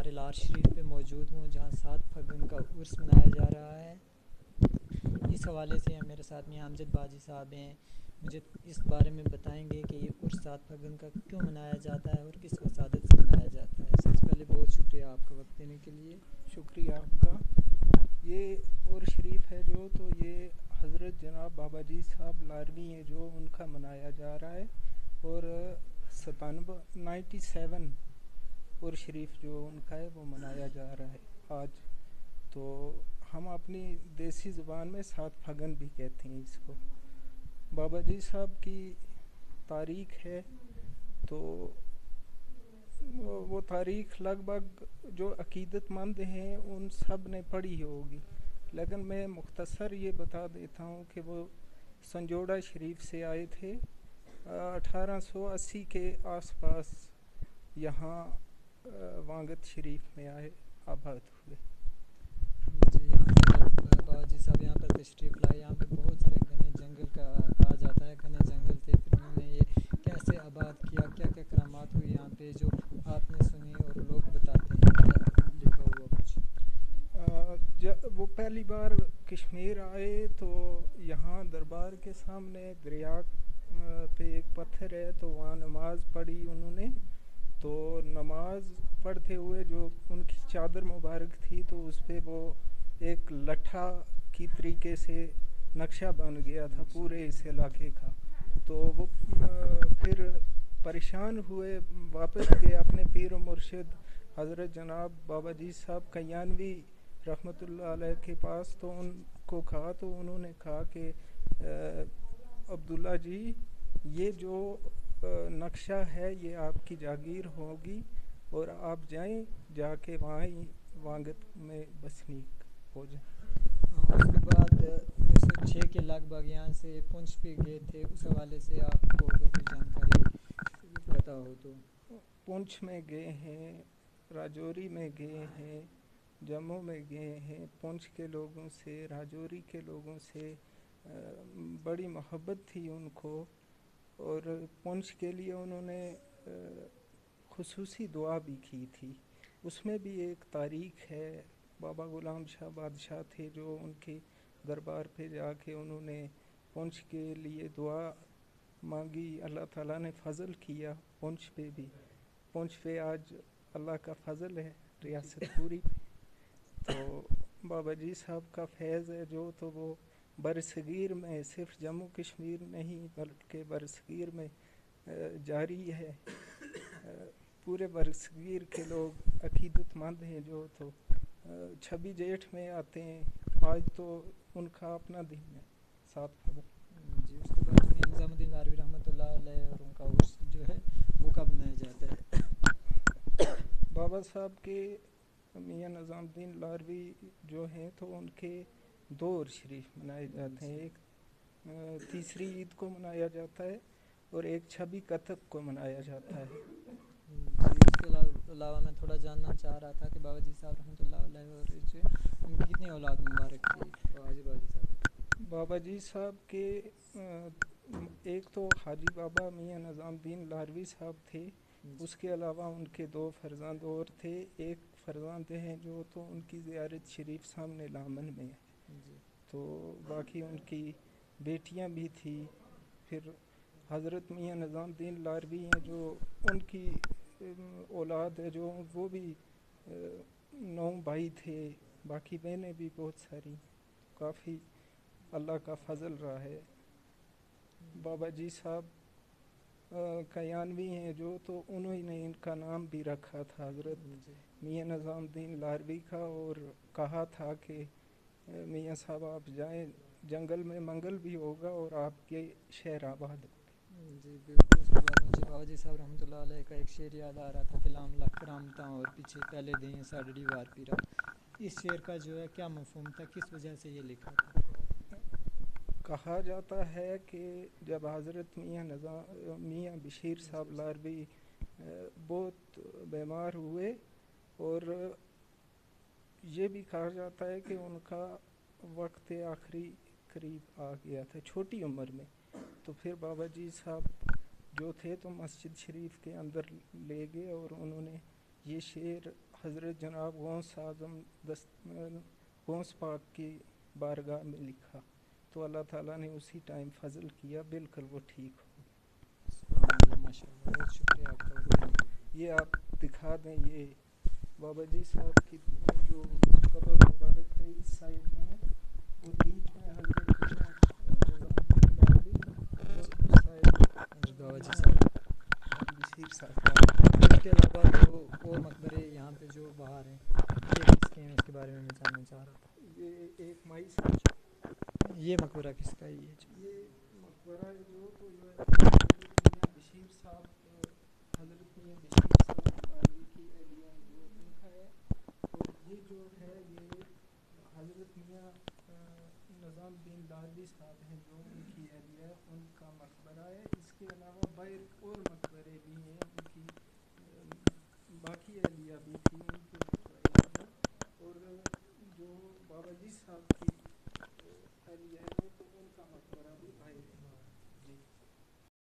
دربار لار شریف پہ موجود ہوں جہاں 7 پھگن کا عرس منایا جا رہا ہے۔ اس حوالے سے میرے ساتھ میں امجد باجی صاحب ہیں، مجھے اس بارے میں بتائیں گے کہ یہ عرس 7 پھگن کا کیوں منایا جاتا ہے اور کس وسادت سے منایا جاتا ہے۔ سب سے پہلے بہت شکریہ آپ کا وقت دینے کے لیے۔ شکریہ آپ کا۔ یہ عرس شریف ہے جو تو یہ حضرت جناب بابا جی صاحب لاروی ہیں جو ان کا منایا جا رہا ہے، اور 97 عرس شریف جو ان کا ہے وہ منایا جا رہا ہے آج۔ تو ہم اپنی دیسی زبان میں 7 پھگن بھی کہتے ہیں اس کو۔ بابا جی صاحب کی تاریخ ہے تو وہ تاریخ لگ بھگ جو عقیدت مند ہیں ان سب نے پڑھی ہوگی، لیکن میں مختصر یہ بتا دیتا ہوں کہ وہ سنجوڑا شریف سے آئے تھے 1880 کے آس پاس، یہاں وانگت شریف میں آئے، آباد ہوئے۔ جی، یہاں پہ جب بابا جی صاحب یہاں پر تشریف لائے، یہاں پہ بہت سارے گھنے جنگل کا کہا جاتا ہے، گھنے جنگل تھے، پھر انہوں نے یہ کیسے آباد کیا، کیا کیا کرامات ہوئی یہاں پہ جو آپ نے سنی اور لوگ بتاتے ہیں، کیا لکھا ہوا کچھ؟ جب وہ پہلی بار کشمیر آئے تو یہاں دربار کے سامنے دریا پہ ایک پتھر ہے، تو وہاں نماز پڑھی انہوں نے۔ تو نماز پڑھتے ہوئے جو ان کی چادر مبارک تھی تو اس پہ وہ ایک لٹھا کی طریقے سے نقشہ بن گیا تھا پورے اس علاقے کا۔ تو وہ پھر پریشان ہوئے، واپس گئے اپنے پیر و مرشد حضرت جناب بابا جی صاحب قیانوی رحمۃ اللہ علیہ کے پاس، تو ان کو کہا، تو انہوں نے کہا کہ عبداللہ جی یہ جو نقشہ ہے یہ آپ کی جاگیر ہوگی، اور آپ جائیں، جا کے وہاں ہی وانگت میں بسنیک ہو جائیں۔ اس کے بعد 1906 کے لگ بھگ یہاں سے پونچھ پہ گئے تھے، اس حوالے سے آپ کو اگر کوئی جانکاری پتہ ہو تو۔ پونچھ میں گئے ہیں، راجوری میں گئے ہیں، جموں میں گئے ہیں۔ پونچھ کے لوگوں سے، راجوری کے لوگوں سے بڑی محبت تھی ان کو، اور پونچھ کے لیے انہوں نے خصوصی دعا بھی کی تھی۔ اس میں بھی ایک تاریخ ہے، بابا غلام شاہ بادشاہ تھے جو ان کے دربار پہ جا کے انہوں نے پونچھ کے لیے دعا مانگی، اللہ تعالیٰ نے فضل کیا پونچھ پہ بھی۔ پونچھ پہ آج اللہ کا فضل ہے ریاست پوری پہ۔ تو بابا جی صاحب کا فیض ہے جو تو وہ برصغیر میں، صرف جموں کشمیر نہیں بلکہ برصغیر میں جاری ہے۔ پورے برصغیر کے لوگ عقیدت مند ہیں جو تو 26 جیٹھ میں آتے ہیں، آج تو ان کا اپنا دن ہے 7 پھگن۔ جی، اس کے بعد میاں نظام الدین لاروی رحمۃ اللہ علیہ اور ان کا عرس جو ہے وہ کب منایا جاتا ہے؟ بابا صاحب کے میاں نظام الدین لاروی جو ہیں تو ان کے 2 عرس شریف منائے جاتے ہیں، ایک تیسری عید کو منایا جاتا ہے اور ایک 26 کتک کو منایا جاتا ہے۔ جی، اس کے علاوہ میں تھوڑا جاننا چاہ رہا تھا کہ بابا جی صاحب رحمۃ اللہ علیہ اور جو ان کی کتنی اولاد مبارک تھی حاجی بابا جی صاحب؟ بابا جی صاحب کے ایک تو حاجی بابا میاں نظام الدین لاروی صاحب تھے، اس کے علاوہ ان کے 2 فرزند اور تھے، ایک فرزند ہیں جو تو ان کی زیارت شریف سامنے لامن میں ہے، جی تو باقی ان کی بیٹیاں بھی تھی۔ پھر حضرت میاں نظام الدین لاروی ہیں جو ان کی اولاد ہے جو وہ بھی 9 بھائی تھے، باقی بہنیں بھی بہت ساری، کافی اللہ کا فضل رہا ہے۔ بابا جی صاحب قیانوی ہیں جو تو انہوں نے ان کا نام بھی رکھا تھا حضرت جی میاں نظام الدین لاروی کا، اور کہا تھا کہ میاں صاحب آپ جائیں، جنگل میں منگل بھی ہوگا اور آپ کے شہر آباد ہوگا۔ جی بالکل۔ اس کے بعد مجھے بابا جی صاحب رحمۃ اللہ علیہ کا ایک شعر یاد آ رہا تھا کہ لام لکھ کرامتاں اور پیچھے پہلے دیں ساڑھڑی وار پیرا۔ اس شعر کا جو ہے کیا مفہوم تھا، کس وجہ سے یہ لکھا تھا؟ کہا جاتا ہے کہ جب حضرت میاں بشیر صاحب لاروی بہت بیمار ہوئے، اور یہ بھی کہا جاتا ہے کہ ان کا وقت آخری قریب آ گیا تھا چھوٹی عمر میں، تو پھر بابا جی صاحب جو تھے تو مسجد شریف کے اندر لے گئے اور انہوں نے یہ شعر حضرت جناب غوث اعظم غوث پاک کی بارگاہ میں لکھا تو اللہ تعالیٰ نے اسی ٹائم فضل کیا، بالکل وہ ٹھیک ہو. سبحان اللہ، ماشاء اللہ، بہت شکریہ آپ کا وقت دینے کا. یہ آپ دکھا دیں، یہ بابا جی صاحب کی جو قبر مبارک ہے اس سائڈ میں، اور بیچ میں حضرت میاں نظام الدین دہلوی، اور اس سائڈ حضرت بابا جی میاں صاحب. بشیر صاحب. اس کے علاوہ جو اور مقبرے یہاں پہ جو باہر ہیں یہ کس کے ہیں، اس کے بارے میں جاننا چاہ رہا تھا. یہ ایک مائی صاحب، یہ مقبرہ کس کا ہی ہے جو؟ یہ مقبرہ جو تو یہ حضرت میاں بشیر صاحب، حضرت میاں بشیر صاحب قادری کی اہلیہ جو ان کا ہے. اور یہ جو ہے یہ حضرت میاں نظام الدین دہلوی صاحب ہیں جو ان کی اہلیہ ہے، ان کا مقبرہ ہے. اس کے علاوہ باہر اور مقبرے بھی ہیں ان کی، باقی اہلیہ بھی تھی ان کے مقبرے ہیں. اور جو بابا جی صاحب کی اہلیہ ہے وہ تو ان کا